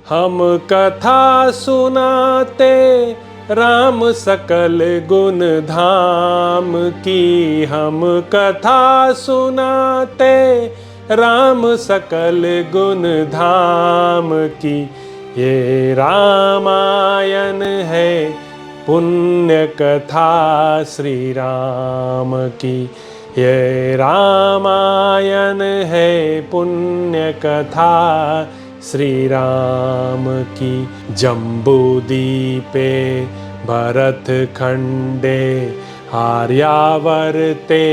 हम कथा सुनाते राम सकल गुण धाम की। हम कथा सुनाते राम सकल गुण धाम की। ये रामायण है पुण्य कथा श्री राम की। ये रामायण है पुण्य कथा श्री राम की। जम्बूदीपे भरत खंडे आर्यावर्ते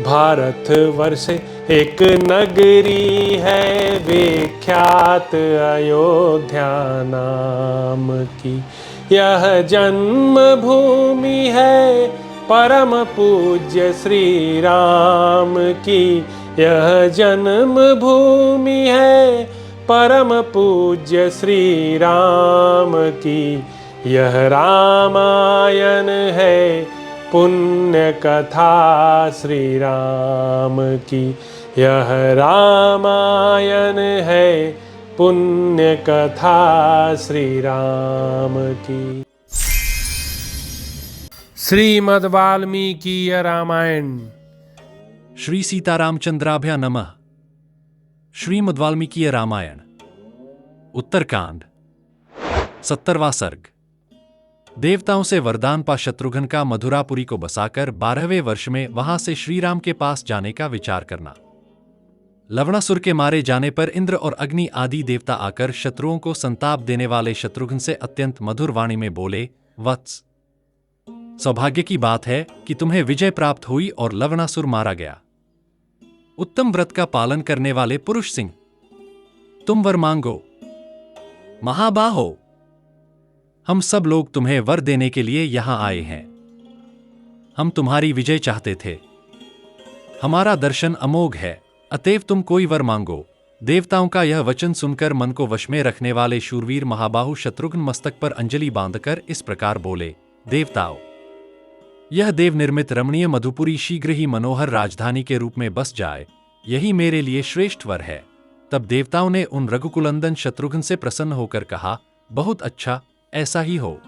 भारतवर्षे एक नगरी है विख्यात अयोध्या नाम की। यह जन्म भूमि है परम पूज्य श्री राम की। यह जन्म भूमि है परम पूज्य श्री राम की। यह रामायण है पुण्य कथा श्री राम की। यह रामायण है पुण्य कथा श्री राम की। श्रीमद् वाल्मीकि रामायण। श्री सीतारामचंद्राभ्या नमः। श्रीमद् वाल्मीकि रामायण उत्तरकांड 70वां सर्ग। देवताओं से वरदान पा शत्रुघ्न का मथुरापुरी को बसाकर 12वें वर्ष में वहां से श्रीराम के पास जाने का विचार करना। लवणासुर के मारे जाने पर इंद्र और अग्नि आदि देवता आकर शत्रुओं को संताप देने वाले शत्रुघ्न से अत्यंत मधुर वाणी में बोले, वत्स, सौभाग्य की बात है कि तुम्हें विजय प्राप्त हुई और लवणासुर मारा गया। उत्तम व्रत का पालन करने वाले पुरुष सिंह, तुम वर मांगो। महाबाहो, हम सब लोग तुम्हें वर देने के लिए यहां आए हैं। हम तुम्हारी विजय चाहते थे। हमारा दर्शन अमोघ है, अतएव तुम कोई वर मांगो। देवताओं का यह वचन सुनकर मन को वश में रखने वाले शूरवीर महाबाहु शत्रुघ्न मस्तक पर अंजलि बांधकर इस प्रकार बोले, देवताओं, यह देव निर्मित रमणीय मधुपुरी शीघ्र ही मनोहर राजधानी के रूप में बस जाए, यही मेरे लिए श्रेष्ठ वर है। तब देवताओं ने उन रघुकुलंदन शत्रुघ्न से प्रसन्न होकर कहा, बहुत अच्छा, ऐसा ही हो।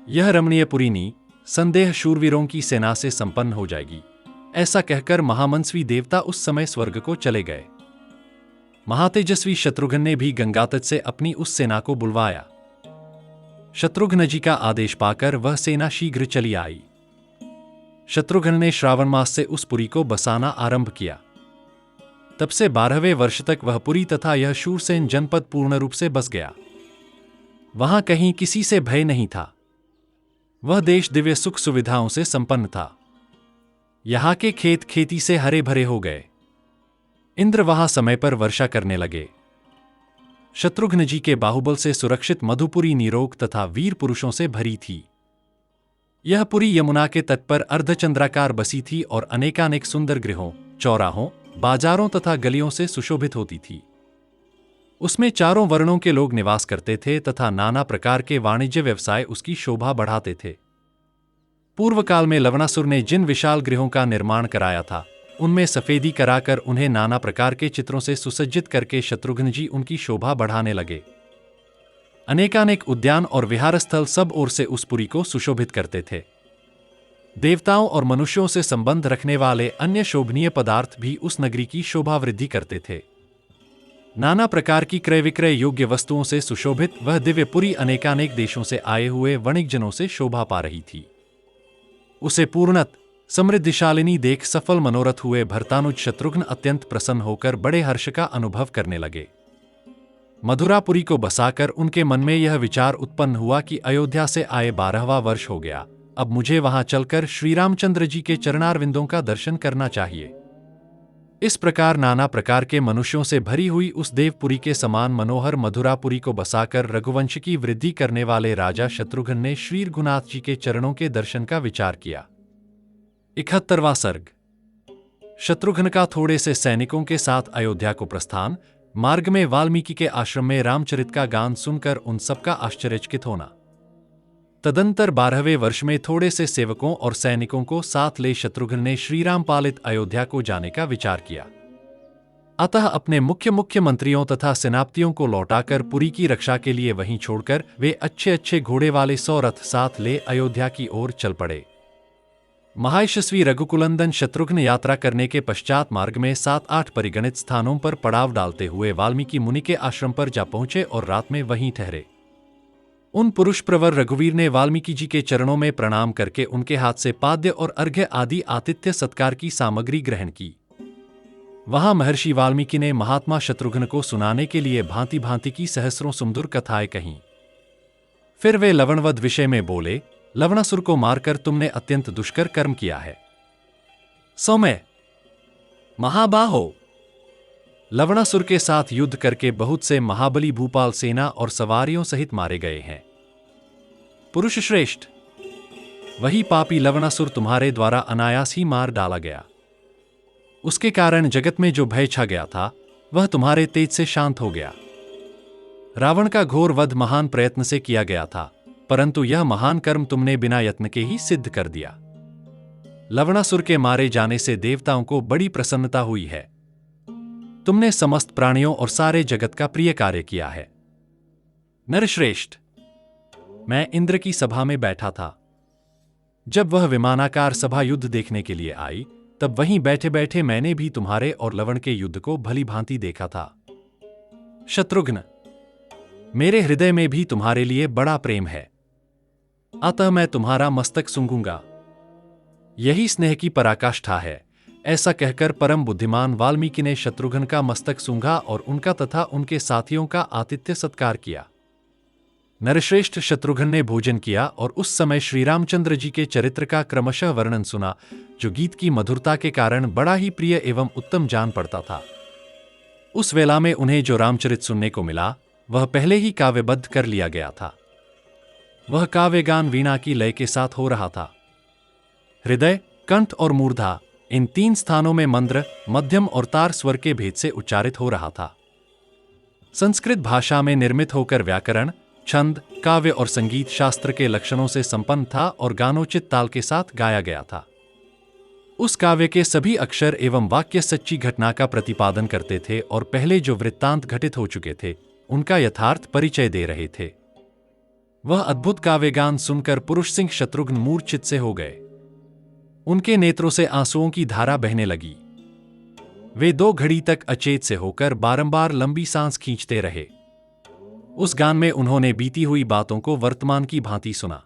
यह रमणीय पुरीनी संदेह शूरवीरों की सेना से संपन्न हो जाएगी। ऐसा कहकर महामनस्वी देवता उस समय स्वर्ग को चले गए। महातेजस्वी शत्रुघ्न ने भी गंगातट से अपनी उस सेना को बुलवाया। शत्रुघ्न जी का आदेश पाकर वह सेना शीघ्र चली आई। शत्रुघ्न ने श्रावण मास से उस पुरी को बसाना आरंभ किया। तब से 12वें वर्ष तक वह पुरी तथा यह शूरसेन जनपद पूर्ण रूप से बस गया। वहां कहीं किसी से भय नहीं था। वह देश दिव्य सुख सुविधाओं से संपन्न था। यहां के खेत खेती से हरे भरे हो गए। इंद्र वहां समय पर वर्षा करने लगे। शत्रुघ्न जी के बाहुबल से सुरक्षित मधुपुरी निरोग तथा वीर पुरुषों से भरी थी। यह पुरी यमुना के तट पर अर्धचंद्राकार बसी थी और अनेकानेक सुंदर गृहों, चौराहों, बाजारों तथा गलियों से सुशोभित होती थी। उसमें चारों वर्णों के लोग निवास करते थे तथा नाना प्रकार के वाणिज्य व्यवसाय उसकी शोभा बढ़ाते थे। पूर्व काल में लवणासुर ने जिन विशाल गृहों का निर्माण कराया था, उनमें सफेदी कराकर उन्हें नाना प्रकार के चित्रों से सुसज्जित करके शत्रुघ्न जी उनकी शोभा बढ़ाने लगे। अनेकानेक उद्यान और विहार स्थल सब ओर से उस पुरी को सुशोभित करते थे। देवताओं और मनुष्यों से संबंध रखने वाले अन्य शोभनीय पदार्थ भी उस नगरी की शोभा वृद्धि करते थे। नाना प्रकार की क्रय विक्रय योग्य वस्तुओं से सुशोभित वह दिव्यपुरी अनेकानेक देशों से आए हुए वणिकजनों से शोभा पा रही थी। उसे पूर्णत समृद्धिशालिनी देख सफल मनोरथ हुए भरतानुज शत्रुघ्न अत्यंत प्रसन्न होकर बड़े हर्ष का अनुभव करने लगे। मथुरापुरी को बसाकर उनके मन में यह विचार उत्पन्न हुआ कि अयोध्या से आए 12वां वर्ष हो गया, अब मुझे वहां चलकर श्रीरामचंद्र जी के चरणारविंदों का दर्शन करना चाहिए। इस प्रकार नाना प्रकार के मनुष्यों से भरी हुई उस देवपुरी के समान मनोहर मथुरापुरी को बसाकर रघुवंश की वृद्धि करने वाले राजा शत्रुघ्न ने श्री रघुनाथ जी के चरणों के दर्शन का विचार किया। 71वां सर्ग। शत्रुघ्न का थोड़े से सैनिकों के साथ अयोध्या को प्रस्थान। मार्ग में वाल्मीकि के आश्रम में रामचरित का गान सुनकर उन सबका आश्चर्यचकित होना। तदंतर 12वें वर्ष में थोड़े से सेवकों और सैनिकों को साथ ले शत्रुघ्न ने श्रीराम पालित अयोध्या को जाने का विचार किया। अतः अपने मुख्य मंत्रियों तथा सेनापतियों को लौटाकर पुरी की रक्षा के लिए वहीं छोड़कर वे अच्छे घोड़े वाले 100 रथ साथ ले अयोध्या की ओर चल पड़े। महायशस्वी रघुकुलंदन शत्रुघ्न यात्रा करने के पश्चात मार्ग में 7-8 परिगणित स्थानों पर पड़ाव डालते हुए वाल्मीकि मुनि के आश्रम पर जा पहुंचे और रात में वहीं ठहरे। उन पुरुष प्रवर रघुवीर ने वाल्मीकि जी के चरणों में प्रणाम करके उनके हाथ से पाद्य और अर्घ्य आदि आतिथ्य सत्कार की सामग्री ग्रहण की। वहां महर्षि वाल्मीकि ने महात्मा शत्रुघ्न को सुनाने के लिए भांति भांति की सहस्रों सुमधुर कथाएं कहीं। फिर वे लवणवध विषय में बोले, लवणासुर को मारकर तुमने अत्यंत दुष्कर कर्म किया है। सौम्य महाबाहो, लवणासुर के साथ युद्ध करके बहुत से महाबली भूपाल सेना और सवारियों सहित मारे गए हैं। पुरुष श्रेष्ठ, वही पापी लवणासुर तुम्हारे द्वारा अनायास ही मार डाला गया। उसके कारण जगत में जो भय छा गया था वह तुम्हारे तेज से शांत हो गया। रावण का घोर वध महान प्रयत्न से किया गया था, परंतु यह महान कर्म तुमने बिना यत्न के ही सिद्ध कर दिया। लवणासुर के मारे जाने से देवताओं को बड़ी प्रसन्नता हुई है। तुमने समस्त प्राणियों और सारे जगत का प्रिय कार्य किया है। नरश्रेष्ठ, मैं इंद्र की सभा में बैठा था। जब वह विमानाकार सभा युद्ध देखने के लिए आई, तब वहीं बैठे बैठे मैंने भी तुम्हारे और लवण के युद्ध को भली भांति देखा था। शत्रुघ्न, मेरे हृदय में भी तुम्हारे लिए बड़ा प्रेम है, अतः मैं तुम्हारा मस्तक सूंघूंगा। यही स्नेह की पराकाष्ठा है। ऐसा कहकर परम बुद्धिमान वाल्मीकि ने शत्रुघ्न का मस्तक सूंघा और उनका तथा उनके साथियों का आतिथ्य सत्कार किया। नरश्रेष्ठ शत्रुघ्न ने भोजन किया और उस समय श्री रामचंद्र जी के चरित्र का क्रमशः वर्णन सुना, जो गीत की मधुरता के कारण बड़ा ही प्रिय एवं उत्तम जान पड़ता था। उस वेला में उन्हें जो रामचरित सुनने को मिला वह पहले ही काव्यबद्ध कर लिया गया था। वह काव्यगान वीणा की लय के साथ हो रहा था। हृदय, कंठ और मूर्धा, इन 3 स्थानों में मंद्र, मध्यम और तार स्वर के भेद से उच्चारित हो रहा था। संस्कृत भाषा में निर्मित होकर व्याकरण, छंद, काव्य और संगीत शास्त्र के लक्षणों से संपन्न था और गानोचित ताल के साथ गाया गया था। उस काव्य के सभी अक्षर एवं वाक्य सच्ची घटना का प्रतिपादन करते थे और पहले जो वृत्तांत घटित हो चुके थे उनका यथार्थ परिचय दे रहे थे। वह अद्भुत काव्यगान सुनकर पुरुष सिंह शत्रुघ्न मूर्छित से हो गए। उनके नेत्रों से आंसुओं की धारा बहने लगी। वे 2 घड़ी तक अचेत से होकर बारंबार लंबी सांस खींचते रहे। उस गान में उन्होंने बीती हुई बातों को वर्तमान की भांति सुना।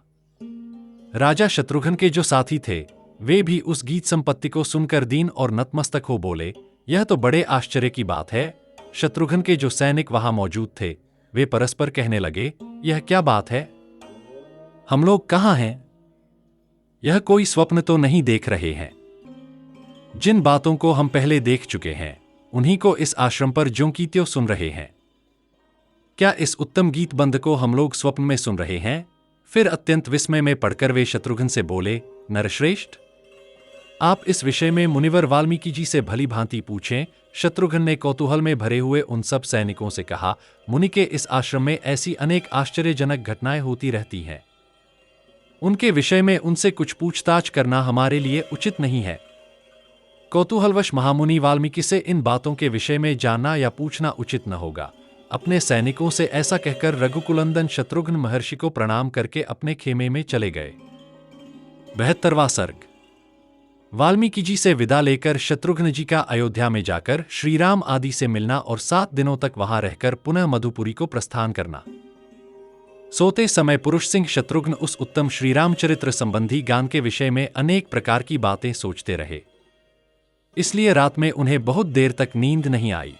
राजा शत्रुघ्न के जो साथी थे वे भी उस गीत संपत्ति को सुनकर दीन और नतमस्तक हो बोले, यह तो बड़े आश्चर्य की बात है। शत्रुघ्न के जो सैनिक वहां मौजूद थे वे परस्पर कहने लगे, यह क्या बात है? हम लोग कहां हैं? यह कोई स्वप्न तो नहीं देख रहे हैं। जिन बातों को हम पहले देख चुके हैं उन्हीं को इस आश्रम पर ज्यों की त्यों सुन रहे हैं। क्या इस उत्तम गीत बंद को हम लोग स्वप्न में सुन रहे हैं? फिर अत्यंत विस्मय में पड़कर वे शत्रुघ्न से बोले, नरश्रेष्ठ, आप इस विषय में मुनिवर वाल्मीकि जी से भली भांति पूछें। शत्रुघ्न ने कौतूहल में भरे हुए उन सब सैनिकों से कहा, मुनि के इस आश्रम में ऐसी अनेक आश्चर्यजनक घटनाएं होती रहती हैं। उनके विषय में उनसे कुछ पूछताछ करना हमारे लिए उचित नहीं है। कौतूहलवश महामुनि वाल्मीकि से इन बातों के विषय में जानना या पूछना उचित न होगा। अपने सैनिकों से ऐसा कहकर रघुकुलंदन शत्रुघ्न महर्षि को प्रणाम करके अपने खेमे में चले गए। 72वां सर्ग। वाल्मीकि जी से विदा लेकर शत्रुघ्न जी का अयोध्या में जाकर श्रीराम आदि से मिलना और 7 दिनों तक वहां रहकर पुनः मधुपुरी को प्रस्थान करना। सोते समय पुरुष सिंह शत्रुघ्न उस उत्तम श्रीरामचरित्र संबंधी गान के विषय में अनेक प्रकार की बातें सोचते रहे। इसलिए रात में उन्हें बहुत देर तक नींद नहीं आई।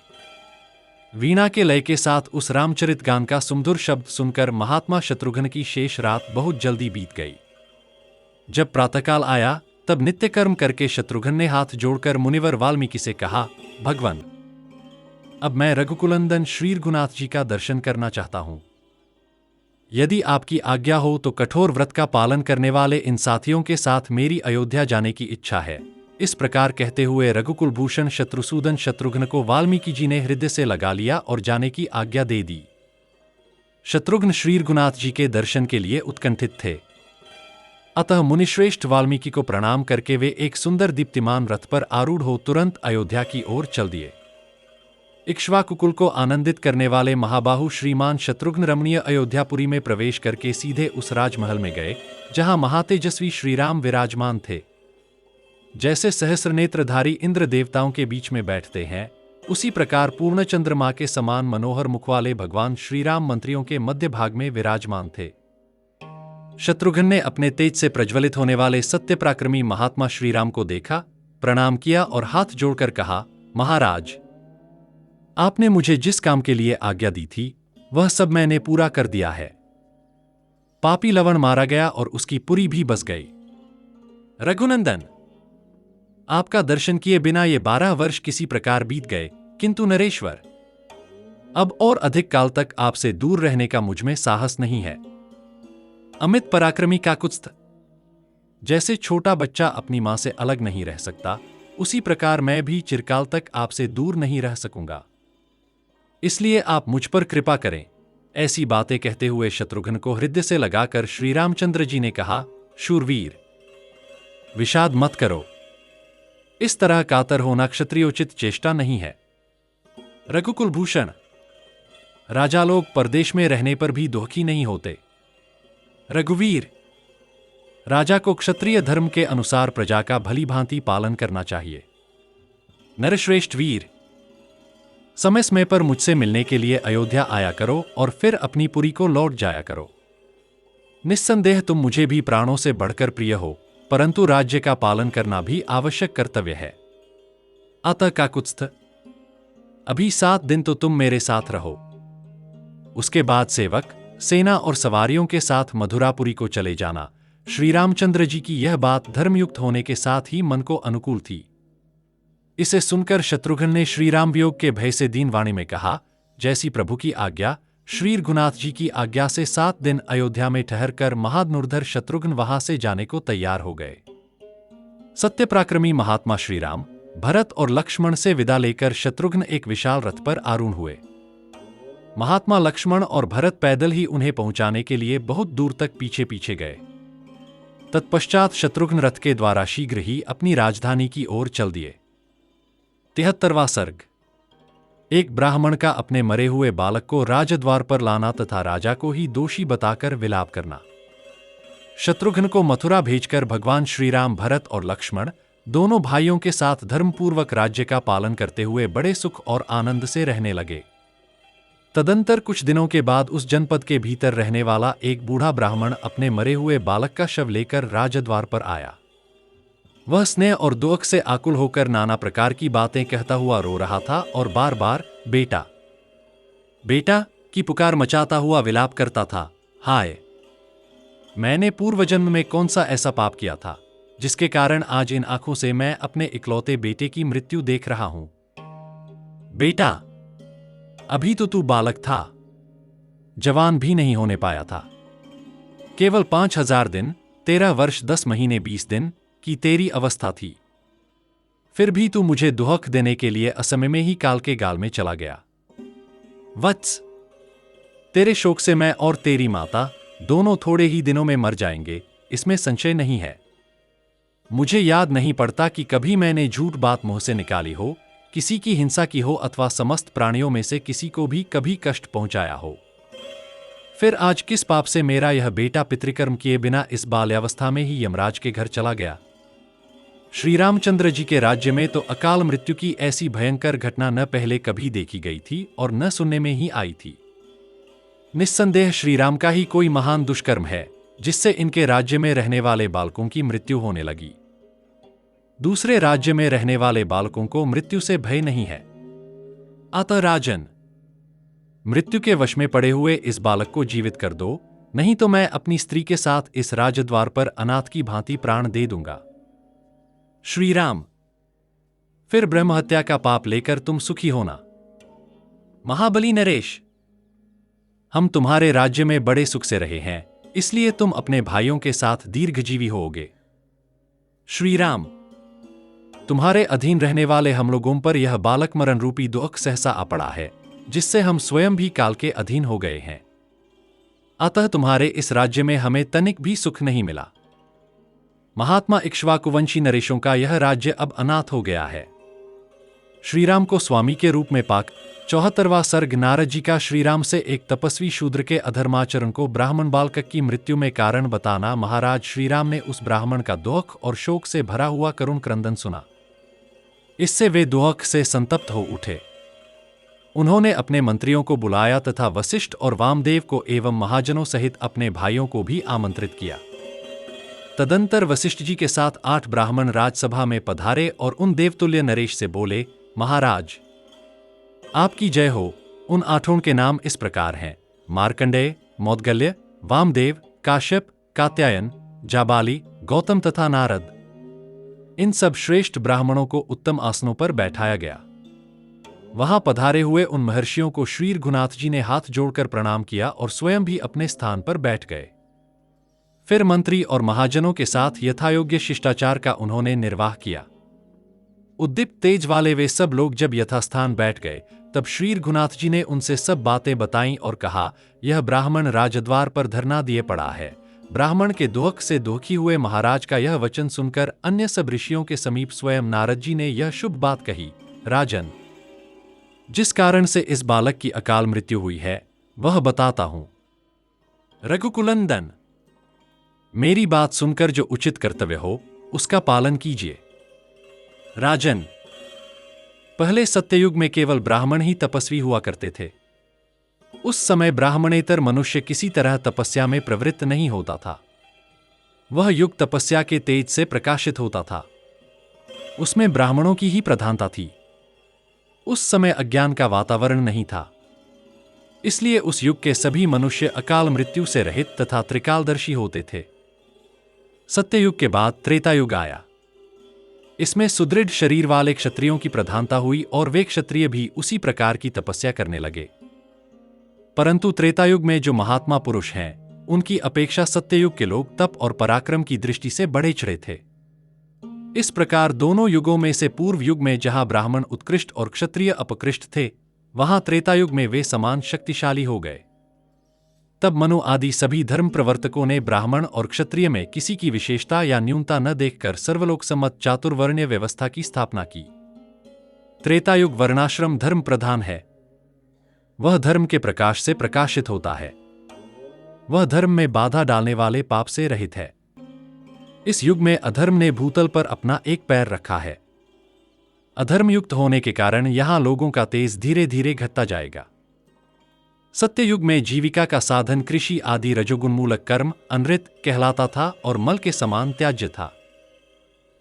वीणा के लय के साथ उस रामचरित गान का सुमधुर शब्द सुनकर महात्मा शत्रुघ्न की शेष रात बहुत जल्दी बीत गई। जब प्रातःकाल आया तब नित्य कर्म करके शत्रुघ्न ने हाथ जोड़कर मुनिवर वाल्मीकि से कहा, भगवन, अब मैं रघुकुलंदन श्री रघुनाथ जी का दर्शन करना चाहता हूं। यदि आपकी आज्ञा हो तो कठोर व्रत का पालन करने वाले इन साथियों के साथ मेरी अयोध्या जाने की इच्छा है। इस प्रकार कहते हुए रघुकुलभूषण शत्रुसूदन शत्रुघ्न को वाल्मीकि जी ने हृदय से लगा लिया और जाने की आज्ञा दे दी। शत्रुघ्न श्री रघुनाथ जी के दर्शन के लिए उत्कंठित थे। अतः मुनिश्रेष्ठ वाल्मीकि को प्रणाम करके वे एक सुंदर दीप्तिमान रथ पर आरूढ़ हो तुरंत अयोध्या की ओर चल दिए। इक्ष्वाकुकुल को आनंदित करने वाले महाबाहु श्रीमान शत्रुघ्न रमणीय अयोध्यापुरी में प्रवेश करके सीधे उस राजमहल में गए जहां महातेजस्वी श्रीराम विराजमान थे। जैसे सहस्रनेत्रधारी इंद्र देवताओं के बीच में बैठते हैं, उसी प्रकार पूर्ण चंद्रमा के समान मनोहर मुख वाले भगवान श्रीराम मंत्रियों के मध्य भाग में विराजमान थे। शत्रुघ्न ने अपने तेज से प्रज्वलित होने वाले सत्य पराक्रमी महात्मा श्रीराम को देखा, प्रणाम किया और हाथ जोड़कर कहा, महाराज, आपने मुझे जिस काम के लिए आज्ञा दी थी वह सब मैंने पूरा कर दिया है। पापी लवण मारा गया और उसकी पुरी भी बस गई। रघुनंदन, आपका दर्शन किए बिना ये 12 वर्ष किसी प्रकार बीत गए, किंतु नरेश्वर, अब और अधिक काल तक आपसे दूर रहने का मुझमें साहस नहीं है। अमित पराक्रमी काकुत्स्थ, जैसे छोटा बच्चा अपनी मां से अलग नहीं रह सकता, उसी प्रकार मैं भी चिरकाल तक आपसे दूर नहीं रह सकूंगा। इसलिए आप मुझ पर कृपा करें। ऐसी बातें कहते हुए शत्रुघ्न को हृदय से लगाकर श्री रामचंद्र जी ने कहा, शूरवीर, विषाद मत करो। इस तरह कातर होना क्षत्रियोचित चेष्टा नहीं है। रघुकुल भूषण, राजा लोग परदेश में रहने पर भी दुखी नहीं होते। रघुवीर, राजा को क्षत्रिय धर्म के अनुसार प्रजा का भली भांति पालन करना चाहिए। नरश्रेष्ठ वीर, समय समय पर मुझसे मिलने के लिए अयोध्या आया करो और फिर अपनी पुरी को लौट जाया करो। निस्संदेह तुम मुझे भी प्राणों से बढ़कर प्रिय हो, परंतु राज्य का पालन करना भी आवश्यक कर्तव्य है। अतः काकुत्स्थ, अभी 7 दिन तो तुम मेरे साथ रहो। उसके बाद सेवक, सेना और सवारियों के साथ मथुरापुरी को चले जाना। श्री रामचंद्र जी की यह बात धर्मयुक्त होने के साथ ही मन को अनुकूल थी। इसे सुनकर शत्रुघ्न ने श्रीराम वियोग के भय से दीन वाणी में कहा, जैसी प्रभु की आज्ञा। श्री रघुनाथ जी की आज्ञा से 7 दिन अयोध्या में ठहरकर महाधनुर्धर शत्रुघ्न वहां से जाने को तैयार हो गए। सत्य पराक्रमी महात्मा श्रीराम, भरत और लक्ष्मण से विदा लेकर शत्रुघ्न एक विशाल रथ पर आरूढ़ हुए। महात्मा लक्ष्मण और भरत पैदल ही उन्हें पहुंचाने के लिए बहुत दूर तक पीछे पीछे गए। तत्पश्चात शत्रुघ्न रथ के द्वारा शीघ्र ही अपनी राजधानी की ओर चल दिए। 73वां सर्ग। एक ब्राह्मण का अपने मरे हुए बालक को राजद्वार पर लाना तथा राजा को ही दोषी बताकर विलाप करना। शत्रुघ्न को मथुरा भेजकर भगवान श्रीराम भरत और लक्ष्मण दोनों भाइयों के साथ धर्मपूर्वक राज्य का पालन करते हुए बड़े सुख और आनंद से रहने लगे। तदंतर कुछ दिनों के बाद उस जनपद के भीतर रहने वाला एक बूढ़ा ब्राह्मण अपने मरे हुए बालक का शव लेकर राजद्वार पर आया। वह स्नेह और दुख से आकुल होकर नाना प्रकार की बातें कहता हुआ रो रहा था और बार बार बेटा बेटा की पुकार मचाता हुआ विलाप करता था। हाय, मैंने पूर्व जन्म में कौन सा ऐसा पाप किया था जिसके कारण आज इन आंखों से मैं अपने इकलौते बेटे की मृत्यु देख रहा हूं। बेटा, अभी तो तू बालक था, जवान भी नहीं होने पाया था। केवल 5000 दिन, 13 वर्ष 10 महीने 20 दिन की तेरी अवस्था थी। फिर भी तू मुझे दुहक देने के लिए असमय में ही काल के गाल में चला गया। वत्स, तेरे शोक से मैं और तेरी माता दोनों थोड़े ही दिनों में मर जाएंगे, इसमें संशय नहीं है। मुझे याद नहीं पड़ता कि कभी मैंने झूठ बात मुंह से निकाली हो, किसी की हिंसा की हो अथवा समस्त प्राणियों में से किसी को भी कभी कष्ट पहुंचाया हो। फिर आज किस पाप से मेरा यह बेटा पितृकर्म किए बिना इस बाल्यावस्था में ही यमराज के घर चला गया। श्री रामचंद्र जी के राज्य में तो अकाल मृत्यु की ऐसी भयंकर घटना न पहले कभी देखी गई थी और न सुनने में ही आई थी। निस्संदेह श्रीराम का ही कोई महान दुष्कर्म है जिससे इनके राज्य में रहने वाले बालकों की मृत्यु होने लगी। दूसरे राज्य में रहने वाले बालकों को मृत्यु से भय नहीं है। अतः राजन, मृत्यु के वश में पड़े हुए इस बालक को जीवित कर दो, नहीं तो मैं अपनी स्त्री के साथ इस राजद्वार पर अनाथ की भांति प्राण दे दूंगा। श्री राम, फिर ब्रह्महत्या का पाप लेकर तुम सुखी होना। महाबली नरेश, हम तुम्हारे राज्य में बड़े सुख से रहे हैं, इसलिए तुम अपने भाइयों के साथ दीर्घजीवी होगे। श्री राम, तुम्हारे अधीन रहने वाले हम लोगों पर यह बालक मरण रूपी दुख सहसा आ पड़ा है, जिससे हम स्वयं भी काल के अधीन हो गए हैं। अतः तुम्हारे इस राज्य में हमें तनिक भी सुख नहीं मिला। महात्मा इक्ष्वाकुवंशी नरेशों का यह राज्य अब अनाथ हो गया है। श्रीराम को स्वामी के रूप में पाक 74वां सर्ग नारद जी का श्रीराम से एक तपस्वी शूद्र के अधर्माचरण को ब्राह्मण बालक की मृत्यु में कारण बताना। महाराज श्रीराम ने उस ब्राह्मण का दुख और शोक से भरा हुआ करुण क्रंदन सुना। इससे वे दुख से संतप्त हो उठे। उन्होंने अपने मंत्रियों को बुलाया तथा वशिष्ठ और वामदेव को एवं महाजनों सहित अपने भाइयों को भी आमंत्रित किया। तदंतर वशिष्ठ जी के साथ 8 ब्राह्मण राजसभा में पधारे और उन देवतुल्य नरेश से बोले, महाराज आपकी जय हो। उन 8 के नाम इस प्रकार हैं: मार्कंडेय, मौद्गल्य, वामदेव, काश्यप, कात्यायन, जाबाली, गौतम तथा नारद। इन सब श्रेष्ठ ब्राह्मणों को उत्तम आसनों पर बैठाया गया। वहां पधारे हुए उन महर्षियों को श्री रघुनाथ जी ने हाथ जोड़कर प्रणाम किया और स्वयं भी अपने स्थान पर बैठ गए। फिर मंत्री और महाजनों के साथ यथायोग्य शिष्टाचार का उन्होंने निर्वाह किया। उद्दीप्त तेज वाले वे सब लोग जब यथास्थान बैठ गए, तब श्री रघुनाथ जी ने उनसे सब बातें बताईं और कहा, यह ब्राह्मण राजद्वार पर धरना दिए पड़ा है। ब्राह्मण के दुख से दुखी हुए महाराज का यह वचन सुनकर अन्य सब ऋषियों के समीप स्वयं नारद जी ने यह शुभ बात कही, राजन, जिस कारण से इस बालक की अकाल मृत्यु हुई है वह बताता हूं। रघुकुलंदन, मेरी बात सुनकर जो उचित कर्तव्य हो उसका पालन कीजिए। राजन, पहले सत्ययुग में केवल ब्राह्मण ही तपस्वी हुआ करते थे। उस समय ब्राह्मणेतर मनुष्य किसी तरह तपस्या में प्रवृत्त नहीं होता था। वह युग तपस्या के तेज से प्रकाशित होता था। उसमें ब्राह्मणों की ही प्रधानता थी। उस समय अज्ञान का वातावरण नहीं था। इसलिए उस युग के सभी मनुष्य अकाल मृत्यु से रहित तथा त्रिकालदर्शी होते थे। सत्ययुग के बाद त्रेता युग आया। इसमें सुदृढ़ शरीर वाले क्षत्रियों की प्रधानता हुई और वे क्षत्रिय भी उसी प्रकार की तपस्या करने लगे। परंतु त्रेतायुग में जो महात्मा पुरुष हैं, उनकी अपेक्षा सत्ययुग के लोग तप और पराक्रम की दृष्टि से बढ़े चढ़े थे। इस प्रकार दोनों युगों में से पूर्व युग में जहां ब्राह्मण उत्कृष्ट और क्षत्रिय अपकृष्ट थे, वहां त्रेतायुग में वे समान शक्तिशाली हो गए। तब मनु आदि सभी धर्म प्रवर्तकों ने ब्राह्मण और क्षत्रिय में किसी की विशेषता या न्यूनता न देखकर सर्वलोक सम्मत चातुर्वर्ण्य व्यवस्था की स्थापना की। त्रेतायुग वर्णाश्रम धर्म प्रधान है। वह धर्म के प्रकाश से प्रकाशित होता है। वह धर्म में बाधा डालने वाले पाप से रहित है। इस युग में अधर्म ने भूतल पर अपना एक पैर रखा है। अधर्मयुक्त होने के कारण यहां लोगों का तेज धीरे धीरे घटता जाएगा। सत्ययुग में जीविका का साधन कृषि आदि रजोगुणमूलक कर्म अनृत कहलाता था और मल के समान त्याज्य था।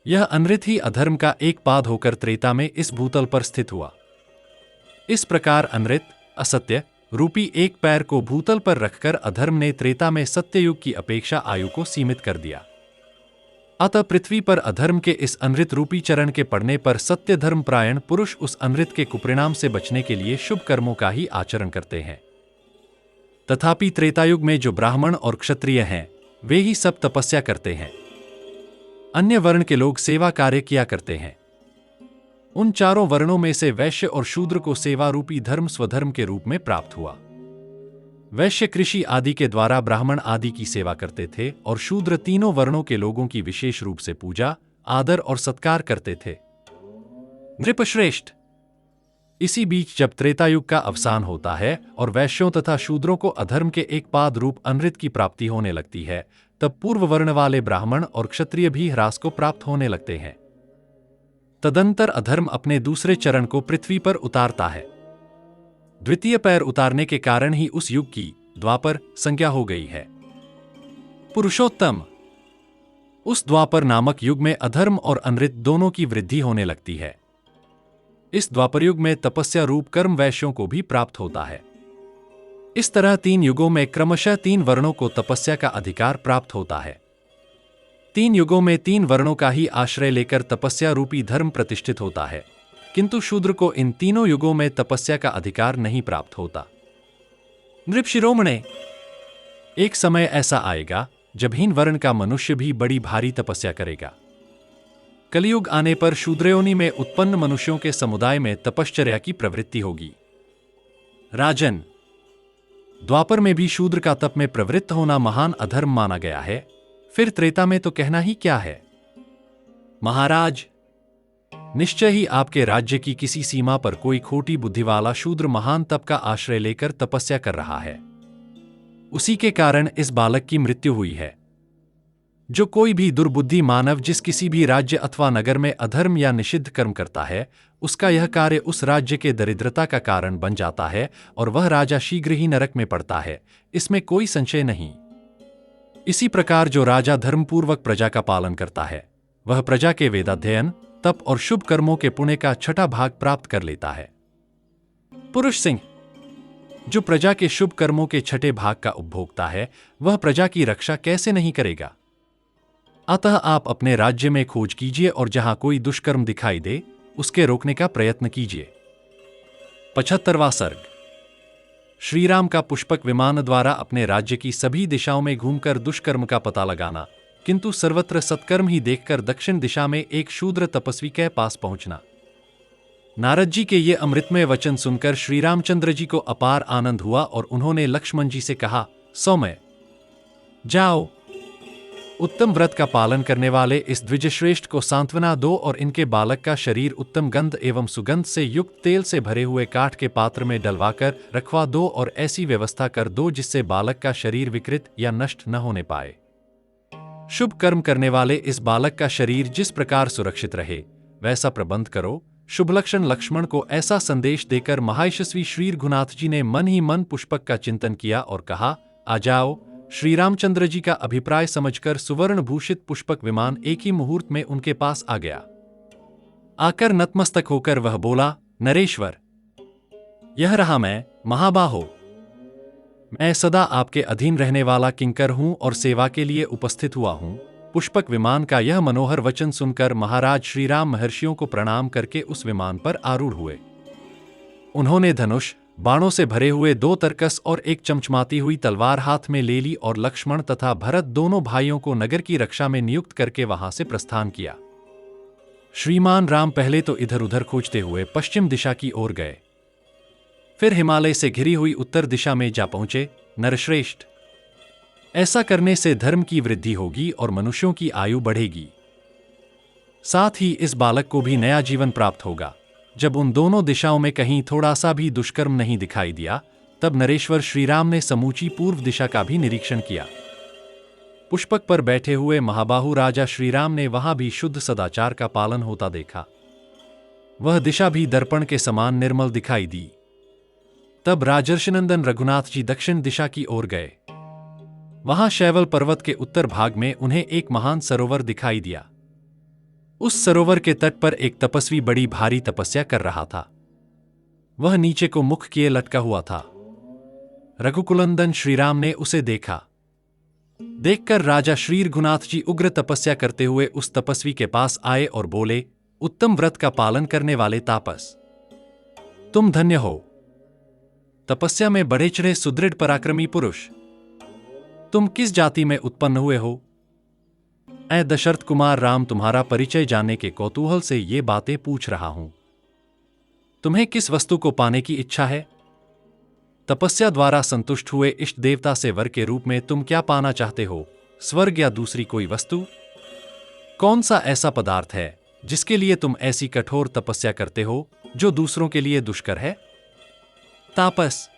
यह अनृत ही अधर्म का एक पाद होकर त्रेता में इस भूतल पर स्थित हुआ। इस प्रकार अनृत असत्य रूपी एक पैर को भूतल पर रखकर अधर्म ने त्रेता में सत्ययुग की अपेक्षा आयु को सीमित कर दिया। अतः पृथ्वी पर अधर्म के इस अनृत रूपी चरण के पड़ने पर सत्य धर्म प्रायण पुरुष उस अनृत के कुपरिणाम से बचने के लिए शुभ कर्मों का ही आचरण करते हैं। तथापि त्रेतायुग में जो ब्राह्मण और क्षत्रिय हैं, वे ही सब तपस्या करते हैं। अन्य वर्ण के लोग सेवा कार्य किया करते हैं। उन चारों वर्णों में से वैश्य और शूद्र को सेवा रूपी धर्म स्वधर्म के रूप में प्राप्त हुआ। वैश्य कृषि आदि के द्वारा ब्राह्मण आदि की सेवा करते थे और शूद्र तीनों वर्णों के लोगों की विशेष रूप से पूजा, आदर और सत्कार करते थे। नृपश्रेष्ठ, इसी बीच जब त्रेतायुग का अवसान होता है और वैश्यों तथा शूद्रों को अधर्म के एक पाद रूप अनृत की प्राप्ति होने लगती है, तब पूर्व वर्ण वाले ब्राह्मण और क्षत्रिय भी ह्रास को प्राप्त होने लगते हैं। तदंतर अधर्म अपने दूसरे चरण को पृथ्वी पर उतारता है। द्वितीय पैर उतारने के कारण ही उस युग की द्वापर संज्ञा हो गई है। पुरुषोत्तम, उस द्वापर नामक युग में अधर्म और अनृत दोनों की वृद्धि होने लगती है। इस द्वापर युग में तपस्या रूप कर्म वैश्यों को भी प्राप्त होता है। इस तरह 3 युगों में क्रमशः 3 वर्णों को तपस्या का अधिकार प्राप्त होता है। 3 युगों में 3 वर्णों का ही आश्रय लेकर तपस्या रूपी धर्म प्रतिष्ठित होता है, किंतु शूद्र को इन तीनों युगों में तपस्या का अधिकार नहीं प्राप्त होता। नृप शिरोमणे, एक समय ऐसा आएगा जब हीन वर्ण का मनुष्य भी बड़ी भारी तपस्या करेगा। कलियुग आने पर शूद्रयोनि में उत्पन्न मनुष्यों के समुदाय में तपश्चर्या की प्रवृत्ति होगी। राजन, द्वापर में भी शूद्र का तप में प्रवृत्त होना महान अधर्म माना गया है, फिर त्रेता में तो कहना ही क्या है। महाराज, निश्चय ही आपके राज्य की किसी सीमा पर कोई खोटी बुद्धि वाला शूद्र महान तप का आश्रय लेकर तपस्या कर रहा है। उसी के कारण इस बालक की मृत्यु हुई है। जो कोई भी दुर्बुद्धि मानव जिस किसी भी राज्य अथवा नगर में अधर्म या निषिद्ध कर्म करता है, उसका यह कार्य उस राज्य के दरिद्रता का कारण बन जाता है और वह राजा शीघ्र ही नरक में पड़ता है, इसमें कोई संशय नहीं। इसी प्रकार जो राजा धर्मपूर्वक प्रजा का पालन करता है, वह प्रजा के वेदाध्ययन, तप और शुभ कर्मों के पुण्य का छठा भाग प्राप्त कर लेता है। पुरुष सिंह, जो प्रजा के शुभ कर्मों के छठे भाग का उपभोक्ता है, वह प्रजा की रक्षा कैसे नहीं करेगा? अतः आप अपने राज्य में खोज कीजिए और जहां कोई दुष्कर्म दिखाई दे, उसके रोकने का प्रयत्न कीजिए। 75वां सर्ग। श्रीराम का पुष्पक विमान द्वारा अपने राज्य की सभी दिशाओं में घूमकर दुष्कर्म का पता लगाना, किंतु सर्वत्र सत्कर्म ही देखकर दक्षिण दिशा में एक शूद्र तपस्वी के पास पहुंचना। नारद जी के ये अमृतमय वचन सुनकर श्री रामचंद्र जी को अपार आनंद हुआ और उन्होंने लक्ष्मण जी से कहा, सौम्य, जाओ, उत्तम व्रत का पालन करने वाले इस द्विजश्रेष्ठ को सांत्वना दो और इनके बालक का शरीर उत्तम गंध एवं सुगंध से युक्त तेल से भरे हुए काठ के पात्र में डलवाकर रखवा दो और ऐसी व्यवस्था कर दो जिससे बालक का शरीर विकृत या नष्ट न होने पाए। शुभ कर्म करने वाले इस बालक का शरीर जिस प्रकार सुरक्षित रहे, वैसा प्रबंध करो। शुभलक्षण लक्ष्मण को ऐसा संदेश देकर महायशस्वी श्री रघुनाथ जी ने मन ही मन पुष्पक का चिंतन किया और कहा, आ जाओ। श्री रामचंद्र जी का अभिप्राय समझकर सुवर्ण भूषित पुष्पक विमान एक ही मुहूर्त में उनके पास आ गया। आकर नतमस्तक होकर वह बोला, नरेश्वर, यह रहा मैं, महाबाहो। मैं सदा आपके अधीन रहने वाला किंकर हूं और सेवा के लिए उपस्थित हुआ हूं। पुष्पक विमान का यह मनोहर वचन सुनकर महाराज श्रीराम महर्षियों को प्रणाम करके उस विमान पर आरूढ़ हुए। उन्होंने धनुष, बाणों से भरे हुए 2 तरकस और एक चमचमाती हुई तलवार हाथ में ले ली और लक्ष्मण तथा भरत दोनों भाइयों को नगर की रक्षा में नियुक्त करके वहां से प्रस्थान किया। श्रीमान राम पहले तो इधर उधर खोजते हुए पश्चिम दिशा की ओर गए, फिर हिमालय से घिरी हुई उत्तर दिशा में जा पहुंचे। नरश्रेष्ठ, ऐसा करने से धर्म की वृद्धि होगी और मनुष्यों की आयु बढ़ेगी, साथ ही इस बालक को भी नया जीवन प्राप्त होगा। जब उन दोनों दिशाओं में कहीं थोड़ा सा भी दुष्कर्म नहीं दिखाई दिया, तब नरेश्वर श्रीराम ने समूची पूर्व दिशा का भी निरीक्षण किया। पुष्पक पर बैठे हुए महाबाहु राजा श्रीराम ने वहां भी शुद्ध सदाचार का पालन होता देखा। वह दिशा भी दर्पण के समान निर्मल दिखाई दी। तब राजर्षिनंदन रघुनाथ जी दक्षिण दिशा की ओर गए। वहां शैवल पर्वत के उत्तर भाग में उन्हें एक महान सरोवर दिखाई दिया। उस सरोवर के तट पर एक तपस्वी बड़ी भारी तपस्या कर रहा था। वह नीचे को मुख किए लटका हुआ था। रघुकुलंदन श्रीराम ने उसे देखा। देखकर राजा श्री रघुनाथ जी उग्र तपस्या करते हुए उस तपस्वी के पास आए और बोले, उत्तम व्रत का पालन करने वाले तापस, तुम धन्य हो। तपस्या में बढ़े चढ़े सुदृढ़ पराक्रमी पुरुष, तुम किस जाति में उत्पन्न हुए हो? ऐ दशरथ कुमार राम, तुम्हारा परिचय जानने के कौतूहल से ये बातें पूछ रहा हूं। तुम्हें किस वस्तु को पाने की इच्छा है? तपस्या द्वारा संतुष्ट हुए इष्ट देवता से वर के रूप में तुम क्या पाना चाहते हो? स्वर्ग या दूसरी कोई वस्तु? कौन सा ऐसा पदार्थ है जिसके लिए तुम ऐसी कठोर तपस्या करते हो, जो दूसरों के लिए दुष्कर है? तापस,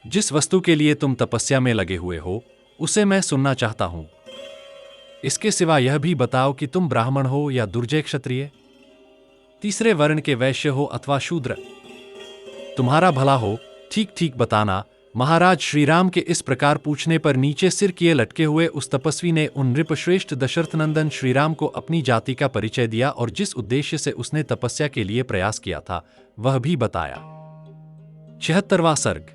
जिस वस्तु के लिए तुम तपस्या में लगे हुए हो, उसे मैं सुनना चाहता हूं। इसके सिवा यह भी बताओ कि तुम ब्राह्मण हो या दुर्जय क्षत्रिय, तीसरे वर्ण के वैश्य हो अथवा शूद्र। तुम्हारा भला हो, ठीक ठीक बताना। महाराज श्रीराम के इस प्रकार पूछने पर नीचे सिर किए लटके हुए उस तपस्वी ने उन नृपश्रेष्ठ दशरथनंदन श्रीराम को अपनी जाति का परिचय दिया और जिस उद्देश्य से उसने तपस्या के लिए प्रयास किया था, वह भी बताया। 76वां सर्ग।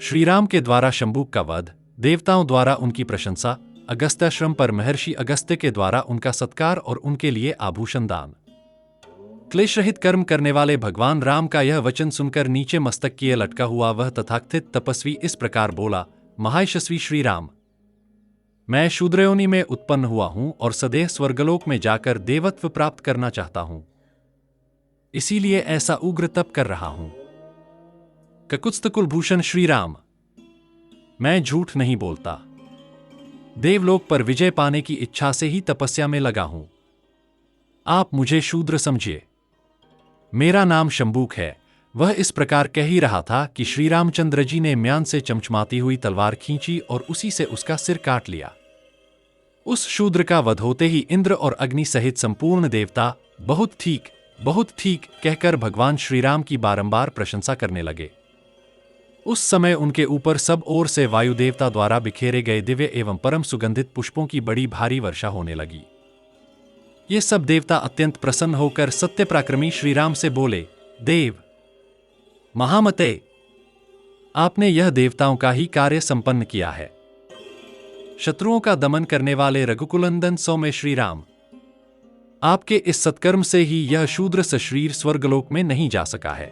श्रीराम के द्वारा शंभुक का वध, देवताओं द्वारा उनकी प्रशंसा, अगस्त्याश्रम पर महर्षि अगस्त्य के द्वारा उनका सत्कार और उनके लिए आभूषण दान। क्लेश रहित कर्म करने वाले भगवान राम का यह वचन सुनकर नीचे मस्तक किए लटका हुआ वह तथाकथित तपस्वी इस प्रकार बोला, महायशस्वी श्री राम, मैं शूद्रयोनि में उत्पन्न हुआ हूं और सदैव स्वर्गलोक में जाकर देवत्व प्राप्त करना चाहता हूं, इसीलिए ऐसा उग्र तप कर रहा हूं। ककुत्स्थ कुलभूषण श्री राम, मैं झूठ नहीं बोलता। देवलोक पर विजय पाने की इच्छा से ही तपस्या में लगा हूं। आप मुझे शूद्र समझिए। मेरा नाम शंबूक है। वह इस प्रकार कह ही रहा था कि श्री रामचंद्र जी ने म्यान से चमचमाती हुई तलवार खींची और उसी से उसका सिर काट लिया। उस शूद्र का वध होते ही इंद्र और अग्नि सहित संपूर्ण देवता बहुत ठीक कहकर भगवान श्रीराम की बारंबार प्रशंसा करने लगे। उस समय उनके ऊपर सब ओर से वायु देवता द्वारा बिखेरे गए दिव्य एवं परम सुगंधित पुष्पों की बड़ी भारी वर्षा होने लगी। ये सब देवता अत्यंत प्रसन्न होकर सत्य पराक्रमी श्रीराम से बोले, देव महामते, आपने यह देवताओं का ही कार्य संपन्न किया है। शत्रुओं का दमन करने वाले रघुकुलंदन सौम्य श्रीराम, आपके इस सत्कर्म से ही यह शूद्र सशरीर स्वर्गलोक में नहीं जा सका है।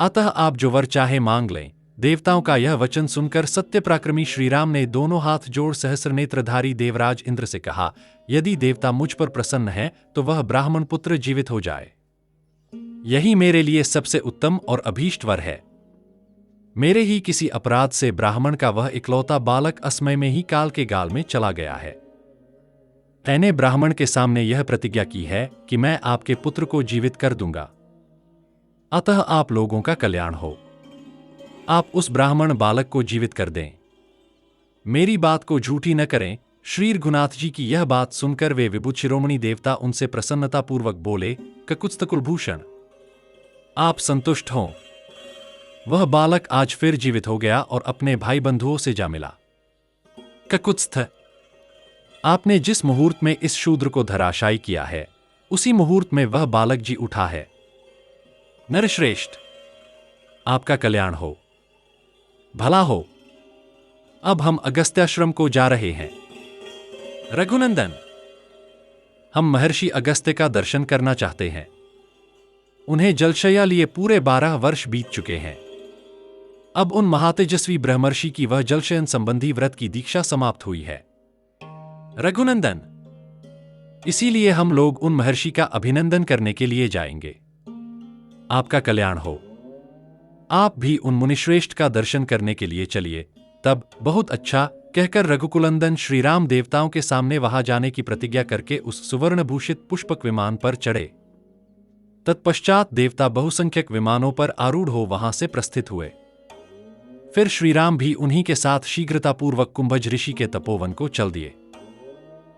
अतः आप जो वर चाहे मांग लें। देवताओं का यह वचन सुनकर सत्य पराक्रमी श्रीराम ने दोनों हाथ जोड़ सहस्रनेत्रधारी देवराज इंद्र से कहा, यदि देवता मुझ पर प्रसन्न है तो वह ब्राह्मण पुत्र जीवित हो जाए। यही मेरे लिए सबसे उत्तम और अभीष्ट वर है। मेरे ही किसी अपराध से ब्राह्मण का वह इकलौता बालक असमय में ही काल के गाल में चला गया है। मैंने ब्राह्मण के सामने यह प्रतिज्ञा की है कि मैं आपके पुत्र को जीवित कर दूंगा। अतः आप लोगों का कल्याण हो। आप उस ब्राह्मण बालक को जीवित कर दें। मेरी बात को झूठी न करें। श्री रघुनाथ जी की यह बात सुनकर वे विभुत शिरोमणि देवता उनसे प्रसन्नतापूर्वक बोले, ककुत्स्थकुलभूषण, आप संतुष्ट हों। वह बालक आज फिर जीवित हो गया और अपने भाई बंधुओं से जा मिला। ककुत्स्थ, आपने जिस मुहूर्त में इस शूद्र को धराशायी किया है, उसी मुहूर्त में वह बालक जी उठा है। नरश्रेष्ठ, आपका कल्याण हो, भला हो। अब हम अगस्त्याश्रम को जा रहे हैं। रघुनंदन, हम महर्षि अगस्त्य का दर्शन करना चाहते हैं। उन्हें जलशय्या लिए पूरे 12 वर्ष बीत चुके हैं। अब उन महातेजस्वी ब्रह्मर्षि की वह जलशयन संबंधी व्रत की दीक्षा समाप्त हुई है। रघुनंदन, इसीलिए हम लोग उन महर्षि का अभिनंदन करने के लिए जाएंगे। आपका कल्याण हो। आप भी उन मुनिश्रेष्ठ का दर्शन करने के लिए चलिए। तब बहुत अच्छा कहकर रघुकुलंदन श्रीराम देवताओं के सामने वहां जाने की प्रतिज्ञा करके उस सुवर्णभूषित पुष्पक विमान पर चढ़े। तत्पश्चात देवता बहुसंख्यक विमानों पर आरूढ़ हो वहां से प्रस्थित हुए। फिर श्रीराम भी उन्हीं के साथ शीघ्रतापूर्वक कुंभज ऋषि के तपोवन को चल दिए।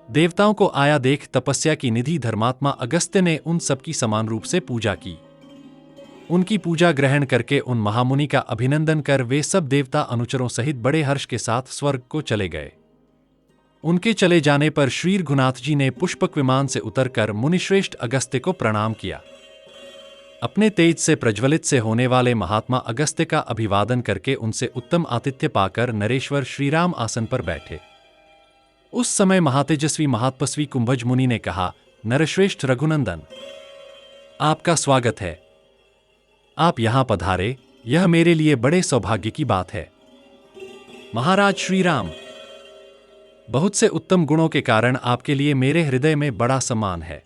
देवताओं को आया देख तपस्या की निधि धर्मात्मा अगस्त्य ने उन सबकी समान रूप से पूजा की। उनकी पूजा ग्रहण करके उन महामुनि का अभिनंदन कर वे सब देवता अनुचरों सहित बड़े हर्ष के साथ स्वर्ग को चले गए। उनके चले जाने पर श्री रघुनाथ जी ने पुष्पक विमान से उतरकर मुनिश्रेष्ठ अगस्त्य को प्रणाम किया। अपने तेज से प्रज्वलित से होने वाले महात्मा अगस्त्य का अभिवादन करके उनसे उत्तम आतिथ्य पाकर नरेश्वर श्रीराम आसन पर बैठे। उस समय महातेजस्वी महातपस्वी कुंभज मुनि ने कहा, नरश्रेष्ठ रघुनंदन, आपका स्वागत है। आप यहां पधारे, यह मेरे लिए बड़े सौभाग्य की बात है। महाराज श्रीराम, बहुत से उत्तम गुणों के कारण आपके लिए मेरे हृदय में बड़ा सम्मान है।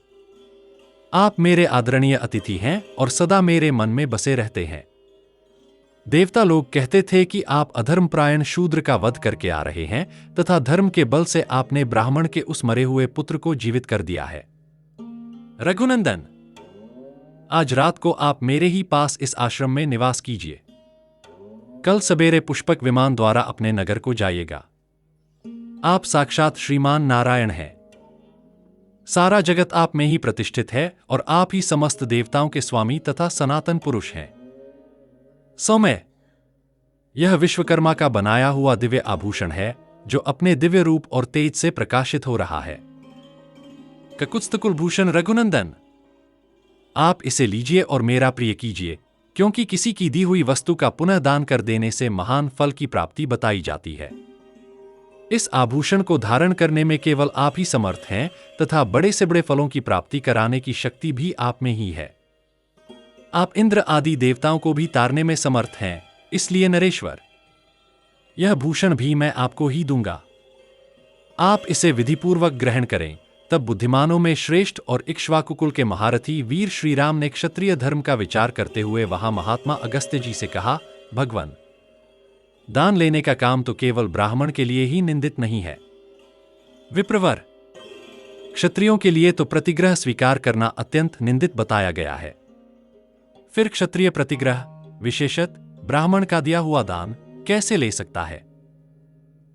आप मेरे आदरणीय अतिथि हैं और सदा मेरे मन में बसे रहते हैं। देवता लोग कहते थे कि आप अधर्मपरायण शूद्र का वध करके आ रहे हैं तथा धर्म के बल से आपने ब्राह्मण के उस मरे हुए पुत्र को जीवित कर दिया है। रघुनंदन, आज रात को आप मेरे ही पास इस आश्रम में निवास कीजिए। कल सवेरे पुष्पक विमान द्वारा अपने नगर को जाइएगा। आप साक्षात श्रीमान नारायण हैं। सारा जगत आप में ही प्रतिष्ठित है और आप ही समस्त देवताओं के स्वामी तथा सनातन पुरुष हैं। सौम्य, यह विश्वकर्मा का बनाया हुआ दिव्य आभूषण है जो अपने दिव्य रूप और तेज से प्रकाशित हो रहा है। ककुत्स्थकुलभूषण रघुनंदन, आप इसे लीजिए और मेरा प्रिय कीजिए, क्योंकि किसी की दी हुई वस्तु का पुनः दान कर देने से महान फल की प्राप्ति बताई जाती है। इस आभूषण को धारण करने में केवल आप ही समर्थ हैं तथा बड़े से बड़े फलों की प्राप्ति कराने की शक्ति भी आप में ही है। आप इंद्र आदि देवताओं को भी तारने में समर्थ हैं, इसलिए नरेश्वर, यह भूषण भी मैं आपको ही दूंगा। आप इसे विधिपूर्वक ग्रहण करें। तब बुद्धिमानों में श्रेष्ठ और इक्ष्वाकुकुल के महारथी वीर श्रीराम ने क्षत्रिय धर्म का विचार करते हुए वहां महात्मा अगस्त्य जी से कहा, भगवान, दान लेने का काम तो केवल ब्राह्मण के लिए ही निंदित नहीं है। विप्रवर, क्षत्रियों के लिए तो प्रतिग्रह स्वीकार करना अत्यंत निंदित बताया गया है। फिर क्षत्रिय प्रतिग्रह, विशेषत ब्राह्मण का दिया हुआ दान, कैसे ले सकता है?